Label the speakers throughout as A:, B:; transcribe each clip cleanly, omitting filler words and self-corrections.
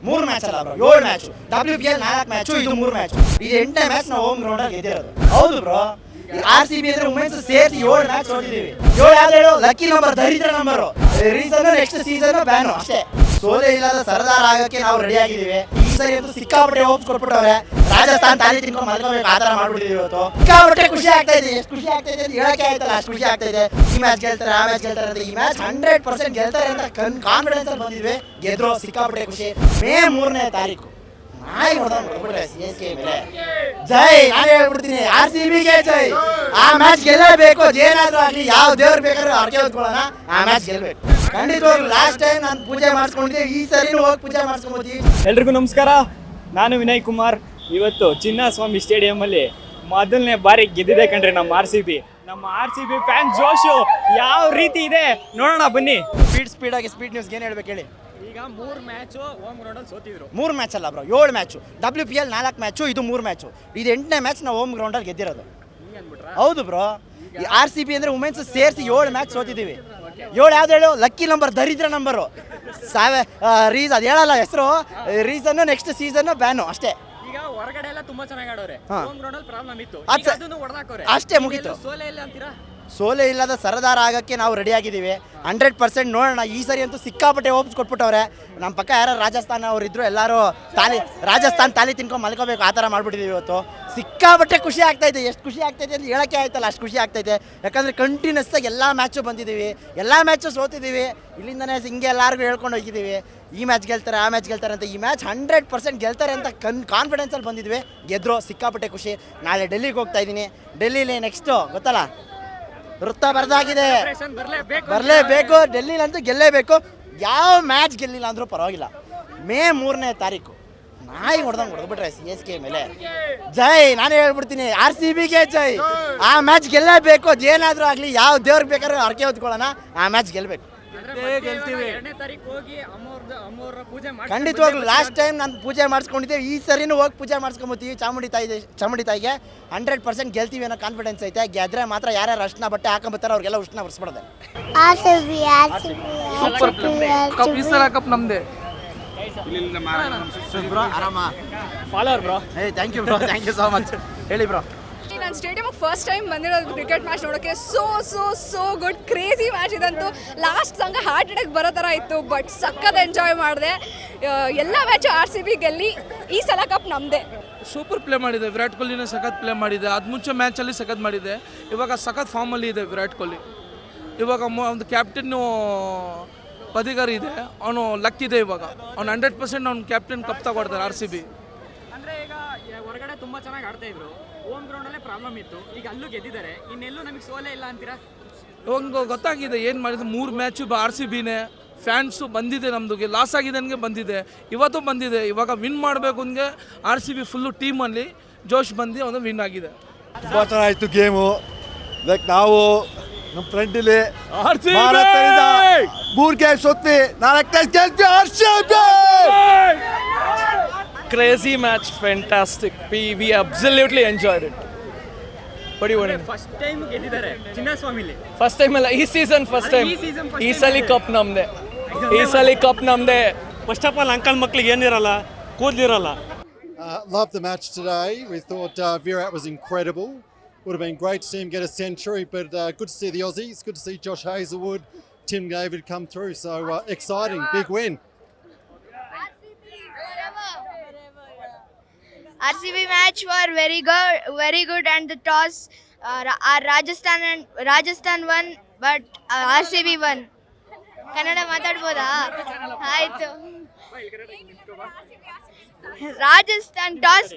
A: 3 match ಅಲ್ಲ bro, 7 match. WPL 4 match, ಇದು 3 match. ಇದು 8ನೇ ಮ್ಯಾಚ್ ನಾವು ಹೋಮ್ ಗ್ರೌಂಡ್ ಅಲ್ಲಿ ಗೆದ್ದಿರೋದು. ಹೌದು ಬ್ರೋ. RCB ಅಂದ್ರೆ ವುಮೆನ್ಸ್ ಸೇರಿಸಿ 7 ಮ್ಯಾಚ್ ಸೋತಿದೀವಿ. 7 ಯಾವ್ದು ಹೇಳು? ಲಕ್ಕಿ ನಂಬರ್, ದರಿದ್ರ number. Reason next season ban ಅಷ್ಟೇ. ಸೋಲೆ ಇಲ್ಲದ ಸರದಾರ ಆಗಕ್ಕೆ ನಾವು ರೆಡಿ ಆಗಿದ್ದೀವಿ. ಈ ಸರಿ ಅಂತೂ ಸಿಕ್ಕಾಪಟ್ಟೆ ಹೋಪ್ಸ್ ಕೊಟ್ಬಿಟ್ಟವ್ರೆ. ರಾಜಸ್ಥಾನ್ ತಾಲಿ ತಿನ್ಕೊಂಡು ಮಲ್ಕೋಬೇಕು, ಆ ಥರ ಮಾಡ್ಬಿಟ್ಟಿದೀವಿ ಇವತ್ತು. ಸಿಕ್ಕಾಪಟ್ಟೆ ಖುಷಿ ಆಗ್ತಾ ಇದೆ. ಎಷ್ಟು ಖುಷಿ ಆಗ್ತಾ ಇದೆ ಅಂತ ಹೇಳಕ್ಕೆ ಆಯ್ತಲ್ಲ, ಅಷ್ಟು ಖುಷಿ ಆಗ್ತಾ ಇದೆ. ಈ ಮ್ಯಾಚ್ ಗೆಲ್ತಾರೆ, ಆ ಮ್ಯಾಚ್ ಗೆಲ್ತಾರೆ ಅಂತ. ಈ ಮ್ಯಾಚ್ 100% ಗೆಲ್ತಾರೆ ಅಂತ ಕಾನ್ಫಿಡೆನ್ಸ್ ಅಲ್ಲಿ ಬಂದಿದ್ವಿ. ಗೆದ್ರು, ಸಿಕ್ಕಾಪಟ್ಟೆ ಖುಷಿ. ಮೇ 3ನೇ ತಾರೀಕು ನಾಯಿ ನೋಡ್ಬಿಟ್ರೆ CSK ಮೇಲೆ ಜೈ. ನಾನು ಹೇಳ್ಬಿಡ್ತೀನಿ, RCB ಗೆ ಜೈ. ಆ ಮ್ಯಾಚ್ ಗೆಲ್ಲಬೇಕು. ಏನಾದ್ರೂ ಆಗ್ಲಿ, ಯಾವ ದೇವ್ರು ಬೇಕಾದ್ರೂ ಅರ್ಕೆ ಹೊತ್ಕೊಳ್ಳೋಣ, ಆ ಮ್ಯಾಚ್ ಗೆಲ್ಬೇಕು. ಖಂಡಿತವಾಗ್ಲು ಲಾಸ್ಟ್ ಟೈಮ್ ನಾನು ಪೂಜೆ ಮಾಡಿಸ್ಕೊಂಡಿದ್ದೆ, ಈ ಸರಿನೂ ಹೋಗಿ ಪೂಜೆ ಮಾಡಿಸ್ಕೊಂಡ್ಬಿಡ್ತೀವಿ.
B: ಎಲ್ರಿಗೂ ನಮಸ್ಕಾರ, ನಾನು ವಿನಯ್ ಕುಮಾರ್. ಇವತ್ತು ಚಿನ್ನಸ್ವಾಮಿ ಸ್ಟೇಡಿಯಂ ಅಲ್ಲಿ ಮೊದಲನೇ ಬಾರಿ ಗೆದ್ದಿದೆ ಕಣ್ರಿ ನಮ್ಮ RCB. ನಮ್ಮ RCB ಫ್ಯಾನ್ ಜೋಶು ಯಾವ ರೀತಿ ಇದೆ ನೋಡೋಣ ಬನ್ನಿ.
A: ಸ್ಪೀಡಾಗಿ ಸ್ಪೀಡ್ ನ್ಯೂಸ್ಗೆ ಏನು ಹೇಳ್ಬೇಕು ಹೇಳಿ.
B: ಈಗ 3 ಮ್ಯಾಚ್ ಹೋಮ್ ಗ್ರೌಂಡ್ ಅಲ್ಲಿ ಸೋತಿದ್ರು.
A: 3 ಮ್ಯಾಚ್ ಅಲ್ಲ ಬ್ರೋ, 7 ಮ್ಯಾಚ್. WPL 4 ಮ್ಯಾಚ್, ಇದು 3 ಮ್ಯಾಚ್. ಇದು 8ನೇ ಮ್ಯಾಚ್ ನಾವು ಹೋಮ್ ಗ್ರೌಂಡ್ ಅಲ್ಲಿ ಗೆದ್ದಿರೋದು. ಹೌದು ಬ್ರೋ. RCB ಅಂದ್ರೆ ವುಮೆನ್ಸ್ ಸೇರಿಸಿ 7 ಮ್ಯಾಚ್ ಸೋತಿದ್ದೀವಿ. 7 ಯಾವ್ದು ಹೇಳು? ಲಕ್ಕಿ ನಂಬರ್, ದರಿದ್ರ ನಂಬರು. ಅದು ಹೇಳಲ್ಲ ಹೆಸರು. ರೀಸನ್ ನೆಕ್ಸ್ಟ್ ಸೀಸನ್ ಬ್ಯಾನು ಅಷ್ಟೇ.
B: ಈಗ ಹೊರಗಡೆ ಎಲ್ಲ ತುಂಬಾ ಚೆನ್ನಾಗಿ ಆಡೋರೆ, ಹೋಮ್ ಗ್ರೌಂಡ್ ಅಲ್ಲಿ ಪ್ರಾಬ್ಲಮ್ ಇತ್ತು, ಅದನ್ನು ಹೊಡೆದಾಕೋರೆ
A: ಅಷ್ಟೇ, ಮುಗೀತು.
B: ಸೋಲೆ ಇಲ್ಲ ಅಂತೀರಾ? ಸೋಲೆ
A: ಇಲ್ಲದ ಸರದಾರ ಆಗಕ್ಕೆ ನಾವು ರೆಡಿ ಆಗಿದ್ದೀವಿ. 100% ನೋಡೋಣ. ಈ ಸರಿ ಅಂತೂ ಸಿಕ್ಕಾಪಟ್ಟೆ ಹೋಪ್ಸ್ ಕೊಟ್ಬಿಟ್ಟವ್ರೆ. ನಮ್ಮ ಪಕ್ಕ ಯಾರು ರಾಜಸ್ಥಾನ ಅವ್ರು ಇದ್ರು, ಎಲ್ಲರೂ ರಾಜಸ್ಥಾನ್ ತಾಲಿ ತಿನ್ಕೊಂಡು ಮಲ್ಕೋಬೇಕು, ಆ ಥರ ಮಾಡ್ಬಿಟ್ಟಿದ್ದೀವಿ ಇವತ್ತು. ಸಿಕ್ಕಾಪಟ್ಟೆ ಖುಷಿ ಆಗ್ತಾಯಿದೆ. ಎಷ್ಟು ಖುಷಿ ಆಗ್ತಾಯಿದೆ ಅಂತ ಹೇಳೋಕ್ಕೆ ಆಯ್ತಲ್ಲ, ಅಷ್ಟು ಖುಷಿ ಆಗ್ತಾಯಿದೆ. ಯಾಕಂದರೆ ಕಂಟಿನ್ಯೂಸ್ ಆಗಿ ಎಲ್ಲ ಮ್ಯಾಚು ಬಂದಿದ್ದೀವಿ, ಎಲ್ಲ ಮ್ಯಾಚು ಸೋತಿದ್ದೀವಿ. ಇಲ್ಲಿಂದನೇ ಹಿಂಗೆ ಎಲ್ಲರಿಗೂ ಹೇಳ್ಕೊಂಡು ಹೋಗಿದ್ದೀವಿ, ಈ ಮ್ಯಾಚ್ ಗೆಲ್ತಾರೆ, ಆ ಮ್ಯಾಚ್ ಗೆಲ್ತಾರೆ ಅಂತ. ಈ ಮ್ಯಾಚ್ 100% ಗೆಲ್ತಾರೆ ಅಂತ ಕಾನ್ಫಿಡೆನ್ಸಲ್ಲಿ ಬಂದಿದ್ವಿ. ಗೆದ್ರು, ಸಿಕ್ಕಾಪಟ್ಟೆ ಖುಷಿ. ನಾಳೆ ಡೆಲ್ಲಿಗೆ ಹೋಗ್ತಾ ಇದ್ದೀನಿ. ಡೆಲ್ಲಿಲಿ ನೆಕ್ಸ್ಟು ಗೊತ್ತಲ್ಲ, ವೃತ್ತ ಬರ್ದಾಗಿದೆ, ಬರಲೇಬೇಕು. ಡೆಲ್ಲಿಲಂತೂ ಗೆಲ್ಲೇಬೇಕು. ಯಾವ ಮ್ಯಾಚ್ ಗೆಲ್ಲಿಲ್ಲ ಅಂದರೂ ಪರವಾಗಿಲ್ಲ. ಮೇ 3ನೇ ತಾರೀಕು ನಾಯಿ ಹೊಡೆದ್ಬಿಟ್ರೆ CSK ಮೇಲೆ ಜೈ. ನಾನು ಹೇಳ್ಬಿಡ್ತೀನಿ, RCB ಗೆ ಜೈ. ಆ ಮ್ಯಾಚ್ ಗೆಲ್ಲೇಬೇಕು. ಏನಾದರೂ ಆಗಲಿ, ಯಾವ ದೇವ್ರಿಗೆ ಬೇಕಾದ್ರೂ ಅರ್ಕೆ ಹೊತ್ಕೊಳ್ಳೋಣ, ಆ ಮ್ಯಾಚ್ ಗೆಲ್ಬೇಕು. ಖಂಡಿತವಾಗ್ಲು ಲಾಸ್ಟ್ ಟೈಮ್ ನಾನು ಪೂಜೆ ಮಾಡಿಸ್ಕೊಂಡಿದ್ದೆ, ಈ ಸರಿನೂ ಹೋಗಿ ಪೂಜೆ ಮಾಡಿಸ್ಕೊಂಬತ್ತೀವಿ. ಚಾಮುಂಡಿ ತಾಯಿಗೆ 100% ಗೆಲ್ತೀವಿ ಅನ್ನೋ ಕಾನ್ಫಿಡೆನ್ಸ್ ಐತೆ. ಗೆದ್ರೆ ಮಾತ್ರ ಯಾರ್ಯಾರು ಅರ್ಶನ ಬಟ್ಟೆ ಹಾಕೊಂಬತ್ತಾರೆ ಅವ್ರಿಗೆಲ್ಲ ಉಷ್ಣ ಬರ್ಸ್ಬಿಡೋದೆ.
C: ಕಪ್ ನಮ್ದೆ.
B: Follower bro.
A: Thank you bro, thank you so much. ಹೇಳಿ ಬ್ರೋ.
D: ನಾನು ಸ್ಟೇಡಿಯಮ್ಗೆ ಫಸ್ಟ್ ಟೈಮ್ ಬಂದಿರೋದು ಕ್ರಿಕೆಟ್ ಮ್ಯಾಚ್ ನೋಡೋಕ್ಕೆ. ಸೋ ಗುಡ್, ಕ್ರೇಜಿ ಮ್ಯಾಚ್ ಇದಂತೂ. ಲಾಸ್ಟ್ ಸಂಗ ಹಾರ್ಟ್ ಅಟ್ಯಾಕ್ ಬರೋ ಥರ ಇತ್ತು, ಬಟ್ ಸಖತ್ ಎಂಜಾಯ್ ಮಾಡಿದೆ. ಎಲ್ಲ ಮ್ಯಾಚು RCB ಗೆಲ್ಲಿ, ಈ ಸಲ ಕಪ್ ನಮ್ಮದೇ.
C: ಸೂಪರ್ ಪ್ಲೇ ಮಾಡಿದೆ ವಿರಾಟ್ ಕೊಹ್ಲಿನೇ, ಸಖತ್ ಪ್ಲೇ ಮಾಡಿದೆ. ಅದು ಮುಂಚೆ ಮ್ಯಾಚಲ್ಲಿ ಸಖತ್ ಮಾಡಿದೆ. ಇವಾಗ ಸಖತ್ ಫಾರ್ಮಲ್ಲಿ ಇದೆ ವಿರಾಟ್ ಕೊಹ್ಲಿ. ಇವಾಗ ಒಂದು ಕ್ಯಾಪ್ಟನ್ನು ಪದಿಗಾರಿ ಇದೆ, ಅವನು ಲಕ್ ಇದೆ. ಇವಾಗ ಅವ್ನು 100% ಅವ್ನು ಕ್ಯಾಪ್ಟನ್ ಕಪ್ ತಗೊಡ್ತಾರೆ RCB.
B: ಅಂದ್ರೆ ಈಗ ಹೊರಗಡೆ ತುಂಬಾ ಚೆನ್ನಾಗಿ ಆಡ್ತಾ ಇದ್ರು, ಹೋಮ್ ಗ್ರೌಂಡ್ ಅಲ್ಲೇ ಪ್ರಾಬ್ಲಮ್ ಇತ್ತು. ಈಗ ಅಲ್ಲೂ ಗೆದ್ದಿದ್ದಾರೆ, ಇನ್ನೆಲ್ಲೂ ನಮಗೆ ಸೋಲೆ ಇಲ್ಲ ಅಂತೀರಾ?
C: ಇವಾಗ ಗೊತ್ತಾಗಿದೆ ಏನು ಮಾಡಿದ್ರು. 3 ಮ್ಯಾಚು RCBನೇ. ಫ್ಯಾನ್ಸು ಬಂದಿದೆ, ನಮ್ಮದು ಲಾಸ್ ಆಗಿದೆ ನನಗೆ ಬಂದಿದೆ, ಇವತ್ತು ಬಂದಿದೆ. ಇವಾಗ ವಿನ್ ಮಾಡಬೇಕು ಅಂದರೆ RCB ಫುಲ್ಲು ಟೀಮಲ್ಲಿ ಜೋಶ್ ಬಂದು ಒಂದು ವಿನ್ ಆಗಿದೆ.
E: ತುಂಬ ಚೆನ್ನಾಗಿತ್ತು ಗೇಮು. ಲೈಕ್ ನಾವು ನಮ್ಮ ಫ್ರೆಂಡಲ್ಲಿ 3 ಗೇಮ್ ಸೋತ್ವಿ, 4 ಗೆಲ್ತೀವಿ RCB.
F: Crazy match, fantastic. We absolutely enjoyed it. What do you want?
B: First time ಗೆದ್ದಿದ್ದಾರೆ ಚಿನ್ನಸ್ವಾಮಿಲಿ.
F: First time ಅಲ್ಲ, ಈ ಸೀಸನ್ ಫಸ್ಟ್ ಟೈಮ್. ಈ ಸಲ ಕಪ್ ನಮ್ದೆ.
G: ಫಸ್ಟ್ ಆಫ್ ಆಲ್ ಅಂಕಲ್ ಮಕ್ಳಿಗೆ ಏನಿರಲ್ಲ, ಕೂದಲಿರಲ್ಲ.
E: Loved the match today. We thought Virat was incredible. Would have been great to see him get a century, but good to see the Aussies. Good to see Josh Hazlewood, Tim David come through. So exciting, big win.
H: RCB match were very good, and the toss Rajasthan won, but RCB won. Kannada ಮಾತಾಡ್ಬೋದಾ? ಆಯ್ತು. Rajasthan toss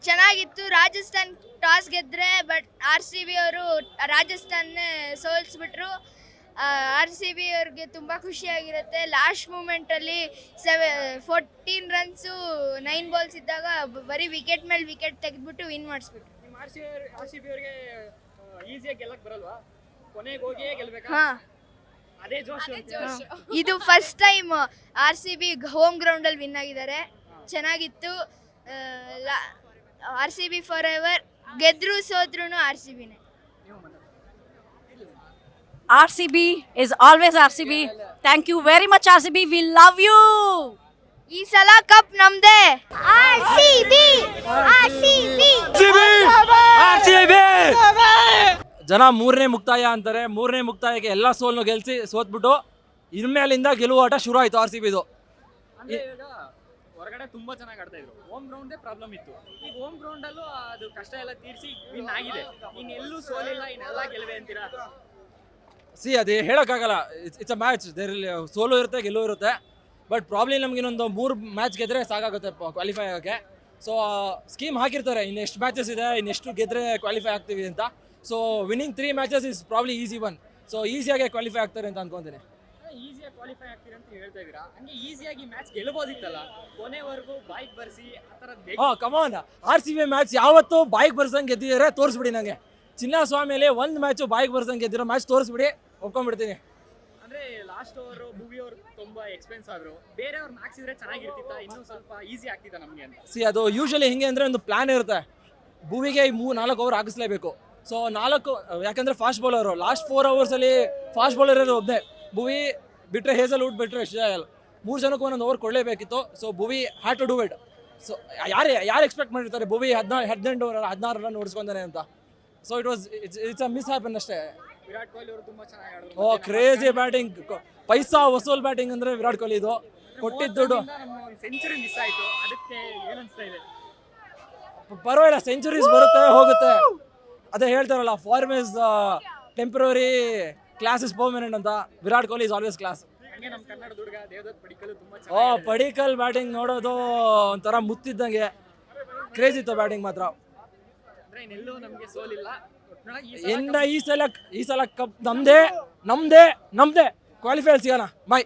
H: ಚೆನ್ನಾಗಿತ್ತು. Rajasthan toss ಗೆದ್ರೆ, but RCB ಅವರು ರಾಜಸ್ಥಾನ್ನೇ ಸೋಲಿಸ್ಬಿಟ್ರು. RCB ಅವ್ರಿಗೆ ತುಂಬ ಖುಷಿಯಾಗಿರುತ್ತೆ. Last ಮೂಮೆಂಟಲ್ಲಿ 14 runs 9 balls ಇದ್ದಾಗ ಬರೀ wicket ಮೇಲೆ ವಿಕೆಟ್ ತೆಗೆದ್ಬಿಟ್ಟು ವಿನ್ ಮಾಡಿಸ್ಬಿಟ್ರು.
B: RCB ಅವರಿಗೆ ಈಸಿಯಾಗಿ ಗೆಲ್ಲಕ್ಕೆ ಬರಲ್ವಾ? ಕೊನೆಗೆ ಹೋಗಿಯೇ ಗೆಲ್ಲಬೇಕಾ?
H: ಹಾಂ,
B: ಅದೇ ಜೋಶ್.
H: ಇದು ಫಸ್ಟ್ ಟೈಮ್ RCB ಹೋಮ್ ಗ್ರೌಂಡಲ್ಲಿ ವಿನ್ ಆಗಿದ್ದಾರೆ. ಚೆನ್ನಾಗಿತ್ತು. RCB forever. ಗೆದ್ರು ಸೋತ್ರೂ RCBನೇ.
I: RCB is always RCB. Thank you very much, RCB. We love you.
H: ಈ ಸಲ ಕಪ್ ನಮ್ದೇ. RCB
F: ಜನ ಮೂರನೇ ಮುಕ್ತಾಯ ಅಂತಾರೆ. ಮೂರನೇ ಮುಕ್ತಾಯಕ್ಕೆ ಎಲ್ಲ ಸೋಲ್ನು ಗೆಲ್ಸಿ ಸೋತ್ಬಿಟ್ಟು ಇನ್ಮೇಲಿಂದ ಗೆಲುವು ಆಟ ಶುರು ಆಯ್ತು RCB ಇದು.
B: ಅಂದ್ರೆ ಇವಾಗ ಹೊರಗಡೆ ತುಂಬಾ ಚೆನ್ನಾಗಿ ಆಡ್ತಾ ಇದ್ರು. ಹೋಮ್ ಗ್ರೌಂಡೇ ಪ್ರಾಬ್ಲಮ್ ಇತ್ತು. ಈಗ ಹೋಮ್ ಗ್ರೌಂಡ್ ಅಲ್ಲೂ ಅದು ಕಷ್ಟ ಎಲ್ಲ ತೀರಿಸಿ ವಿನ್ ಆಗಿದೆ. ಇನ್ನೆಲ್ಲೂ ಸೋಲಿಲ್ಲ, ಇನ್ನೆಲ್ಲ ಗೆಲುವೆ ಅಂತೀರಾ?
F: ಅದೇ ಹೇಳೋಕ್ಕಾಗಲ್ಲ. It's a match. ಸೋಲು ಇರುತ್ತೆ, ಗೆಲುವು ಇರುತ್ತೆ. ಬಟ್ ಪ್ರಾಬ್ಲಮ್ ನಮ್ಗೆ ಇನ್ನೊಂದು 3 ಮ್ಯಾಚ್ ಗೆದ್ರೆ ಸಾಕಾಗುತ್ತೆ ಕ್ವಾಲಿಫೈ ಆಗೋಕ್ಕೆ. ಸೊ ಸ್ಕೀಮ್ ಹಾಕಿರ್ತಾರೆ, ಇನ್ನೆಷ್ಟು ಮ್ಯಾಚಸ್ ಇದೆ, ಇನ್ನೆಷ್ಟು ಗೆದ್ರೆ ಕ್ವಾಲಿಫೈ ಆಗ್ತೀವಿ ಅಂತ. So winning 3 matches is probably easy one. So ಈಸಿಯಾಗಿ ಕ್ವಾಲಿಫೈ ಆಗ್ತಾರೆ ಅಂತ ಅನ್ಕೊಂತೀನಿ.
B: ಈಸಿಯಾಗಿ ಕ್ವಾಲಿಫೈ ಆಗ್ತೀರಾ ಅಂತ ಹೇಳ್ತಾ ಇದ್ದೀರಾ. ಹಂಗೆ ಈಸಿಯಾಗಿ ಮ್ಯಾಚ್ ಗೆಲ್ಲಬಹುದಿತ್ತಲ್ಲ, ಕೊನೆವರೆಗೂ ಬಾಯ್ಗೆ ಬರ್ಸಿ ಆ ಥರದ್ದು.
F: ಕಮಾನ್, RCB ಮ್ಯಾಚ್ ಯಾವತ್ತೂ ಬಾಯಿಗೆ ಬರ್ಸಂಗೆ ಗೆದ್ದಿದ್ದಾರೆ ತೋರಿಸ್ಬಿಡಿ ನನಗೆ. ಚಿನ್ನಸ್ವಾಮಿಯಲ್ಲಿ ಒಂದು ಮ್ಯಾಚು ಬಾಯಿಗೆ ಬರ್ಸಂಗೆ ಗೆದ್ದಿರೋ ಮ್ಯಾಚ್ ತೋರಿಸ್ಬಿಡಿ, ಒಪ್ಕೊಂಡ್ಬಿಡ್ತೀನಿ.
B: ಅಂದ್ರೆ ಲಾಸ್ಟ್ ಓವರ್ ಭುವಿ ಅವರು ತುಂಬಾ ಎಕ್ಸ್ಪೆನ್ಸ್ ಆದ್ರು. ಬೇರೆಯವ್ರನ್ನ ಹಾಕ್ಸಿದ್ರೆ ಚೆನ್ನಾಗಿರ್ತಿತ್ತ, ಇನ್ನೂ ಸ್ವಲ್ಪ ಈಸಿ ಆಗ್ತಿತ್ತ ನಮಗೆ ಅಂತ.
F: ಅದು ಯೂಶಲಿ ಹಿಂಗೆ ಅಂದರೆ ಒಂದು ಪ್ಲಾನ್ ಇರುತ್ತೆ. ಭುವಿಗೆ 4 ಓವರ್ ಹಾಕಿಸ್ಲೇಬೇಕು. ಸೊ 4, ಯಾಕಂದರೆ ಫಾಸ್ಟ್ ಬೌಲರು. ಲಾಸ್ಟ್ 4 ಅವರ್ಸಲ್ಲಿ ಫಾಸ್ಟ್ ಬೌಲರ್ ಇರೋದು ಒಬ್ಬನೇ. ಭುವಿ ಬಿಟ್ಟರೆ ಹೇಸಲ್ವುಡ್ ಬಿಟ್ಟರೆ ಶ್ರೇಯಸ್, 3 ಜನಕ್ಕೂ ಒಂದೊಂದು ಓವರ್ ಕೊಡಲೇಬೇಕಿತ್ತು. So Bhuvi had to do it. So ಯಾರು ಎಕ್ಸ್ಪೆಕ್ಟ್ ಮಾಡಿರ್ತಾರೆ ಭುವಿ 18 ಓವರ್ 16 ರನ್ ಓಡಿಸ್ಕೊಂಡಾನೆ ಅಂತ. So it's a miss happen ಅಷ್ಟೇ.
B: ವಿರಾಟ್ ಕೊಹ್ಲಿ ಅವರು ತುಂಬಾ ಚೆನ್ನಾಗಿ ಆಡಿದ್ರು.
F: Crazy batting, paisa vasool batting ಅಂದರೆ ವಿರಾಟ್ ಕೊಹ್ಲಿ ಇದು. ಕೊಟ್ಟಿದ್ದ ದುಡ್ಡು.
B: ಸೆಂಚುರಿ ಮಿಸ್ ಆಯ್ತು, ಅದಕ್ಕೆ ಏನು ಅನಿಸ್ತಾ ಇದೆ?
F: ಪರವಾಗಿಲ್ಲ, ಸೆಂಚುರೀಸ್ ಬರುತ್ತೆ ಹೋಗುತ್ತೆ. ಅದೇ ಹೇಳ್ತಾರಲ್ಲ, form is temporary, class is permanent ಅಂತ. Virat Kohli is always class.
B: ಹಂಗೆ ನಮ್ಮ ಕನ್ನಡ ಹುಡುಗ ದೇವದತ್ ಪಡಿಕಲ್ ತುಂಬಾ ಚೆನ್ನಾಗಿ
F: ಪಡಿಕಲ್ ಬ್ಯಾಟಿಂಗ್ ನೋಡೋದು ಒಂಥರ ಮುತ್ತಿದ್ದಂಗೆ. ಕ್ರೇಜ್ ಇತ್ತು ಬ್ಯಾಟಿಂಗ್ ಮಾತ್ರ.
B: ಅಂದ್ರೆ ಇನ್ನೆಲ್ಲೂ ನಮಗೆ ಸೋಲಿಲ್ಲ.
F: ಈ ಸಲ ಕಪ್ ನಮ್ದೇ ಕ್ವಾಲಿಫೈ ಸಿಗೋಣ. ಬಾಯ್.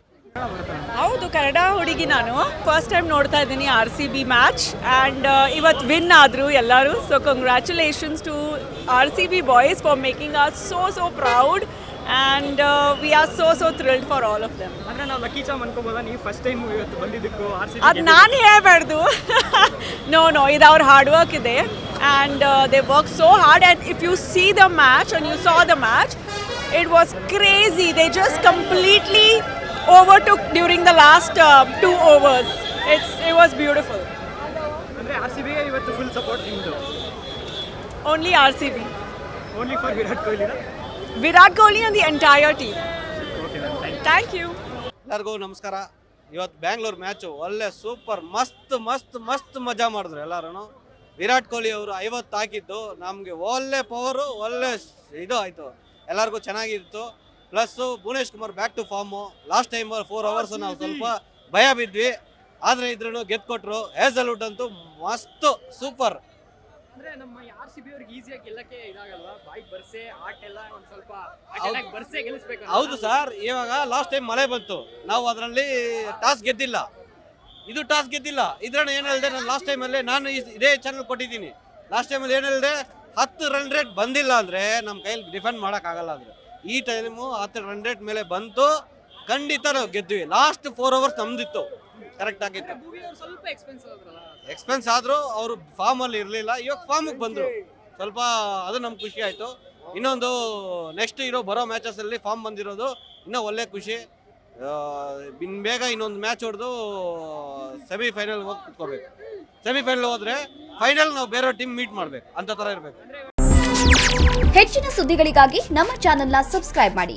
I: ಹೌದು, ಕನ್ನಡ ಹುಡುಗಿ ನಾನು. ಫಸ್ಟ್ ಟೈಮ್ ನೋಡ್ತಾ ಇದ್ದೀನಿ RCB ಮ್ಯಾಚ್ ಆ್ಯಂಡ್ ಇವತ್ತು ವಿನ್ ಆದರು ಎಲ್ಲರೂ. So congratulations to RCB boys for making us so proud and we are so thrilled for all of them.
B: ಅಂದ್ರೆ ನಾವು ಲಕ್ಕಿ ಚಾಮ್ ಅನ್ಕೋಬೋದಾ ನೀವು ಫಸ್ಟ್ ಟೈಮ್ ಇವತ್ತು ಬಂದಿದ್ದಕ್ಕೂ RCB?
I: ಅದು ನಾನು ಹೇಳ್ಬಾರ್ದು. ನೋ ಇದು ಅವ್ರ ಹಾರ್ಡ್ ವರ್ಕ್ ಇದೆ and they work so hard. And if you see the match and you saw the match, it was crazy. They just completely overtook during the last 2 overs. It was beautiful.
B: ಅಂದ್ರೆ RCB ಗೆ ಇವತ್ತು full support ನಿಮ್ಮದು?
I: Only RCB.
B: Only for Virat Kohli?
I: Virat Kohli and the entire team.
B: Okay,
I: thank you.
J: ಎಲ್ಲರಿಗೂ ನಮಸ್ಕಾರ. ಇವತ್ತು Bangalore match ಒಳ್ಳೆ super ಮಸ್ತ್ ಮಜಾ ಮಾಡಿದ್ರು ಎಲ್ಲರೂ. ವಿರಾಟ್ ಕೊಹ್ಲಿ ಅವರು 50 ಹಾಕಿದ್ದು ನಮಗೆ ಒಳ್ಳೆ ಪವರು, ಒಳ್ಳೆ ಇದು ಆಯಿತು. ಎಲ್ಲರಿಗೂ ಚೆನ್ನಾಗಿತ್ತು. Plus Bhuvnesh Kumar back to form. Last time 4 overs ನಾವು ಸ್ವಲ್ಪ ಭಯ ಬಿದ್ವಿ, ಆದರೆ ಇದ್ರೂ ಗೆದ್ಕೊಟ್ರು. ಹೇಸಲ್ವುಡ್ ಅಂತೂ ಮಸ್ತ್ ಸೂಪರ್.
B: ಅಂದ್ರೆ ನಮ್ಮ RCB ಅವ್ರಿಗೆ ಈಸಿಯಾಗಿ ಗೆಲ್ಲಕ್ಕೆ ಇದಾಗಲ್ವಾ? ಬಾಯ್ಗೆ ಬರ್ಸೆ ಆಟ ಎಲ್ಲ ಒಂದು ಸ್ವಲ್ಪ ಬರ್ಸೆ ಗೆಲ್ಲಿಸ್ಬೇಕು.
J: ಹೌದು ಸರ್, ಇವಾಗ ಲಾಸ್ಟ್ ಟೈಮ್ ಮಳೆ ಬಂತು, ನಾವು ಅದರಲ್ಲಿ ಟಾಸ್ ಗೆದ್ದಿಲ್ಲ. ಇದು ಟಾಸ್ ಗೆದ್ದಿಲ್ಲ. ಇದ್ರಲ್ಲಿ ಏನು ಹೇಳಿದೆ, ನಾನು ಲಾಸ್ಟ್ ಟೈಮಲ್ಲಿ ನಾನು ಇದೇ ಚಾನಲ್ ಕೊಟ್ಟಿದ್ದೀನಿ. ಲಾಸ್ಟ್ ಟೈಮಲ್ಲಿ ಏನು ಹೇಳಿದೆ, 10 ರನ್ ರೇಟ್ ಬಂದಿಲ್ಲ ಅಂದರೆ ನಮ್ಮ ಕೈಯಲ್ಲಿ ಡಿಫೆಂಡ್ ಮಾಡೋಕ್ಕಾಗಲ್ಲ. ಅಂದರೆ ಈ ಟೈಮು 10 ರನ್ ರೇಟ್ ಮೇಲೆ ಬಂತು, ಖಂಡಿತ ನಾವು ಗೆದ್ವಿ. ಲಾಸ್ಟ್ 4 ಅವರ್ಸ್ ನಮ್ದಿತ್ತು, ಕರೆಕ್ಟ್ ಆಗಿತ್ತು.
B: ಸ್ವಲ್ಪ
J: ಎಕ್ಸ್ಪೆನ್ಸ್ ಆದರೂ ಅವರು ಫಾರ್ಮಲ್ಲಿ ಇರಲಿಲ್ಲ. ಇವಾಗ ಫಾರ್ಮಿಗೆ ಬಂದರು ಸ್ವಲ್ಪ, ಅದು ನಮ್ಗೆ ಖುಷಿ ಆಯಿತು. ಇನ್ನೊಂದು ನೆಕ್ಸ್ಟ್ ಬರೋ ಮ್ಯಾಚಸಲ್ಲಿ ಫಾರ್ಮ್ ಬಂದಿರೋದು ಇನ್ನೂ ಒಳ್ಳೆ ಖುಷಿ. ಬೇಗ ಇನ್ನೊಂದು ಮ್ಯಾಚ್ ಹೊಡೆದು ಸೆಮಿಫೈನಲ್ ಹೋಗಿ ಕುತ್ಕೋಬೇಕು. ಸೆಮಿಫೈನಲ್ ಹೋದರೆ ಫೈನಲ್ ನಾವು ಬೇರೆ ಟೀಮ್ ಮೀಟ್ ಮಾಡಬೇಕು, ಅಂತ ಥರ ಇರಬೇಕು.
K: ಹೆಚ್ಚಿನ ಸುದ್ದಿಗಳಿಗಾಗಿ ನಮ್ಮ ಚಾನೆಲ್ನ ಸಬ್ಸ್ಕ್ರೈಬ್ ಮಾಡಿ.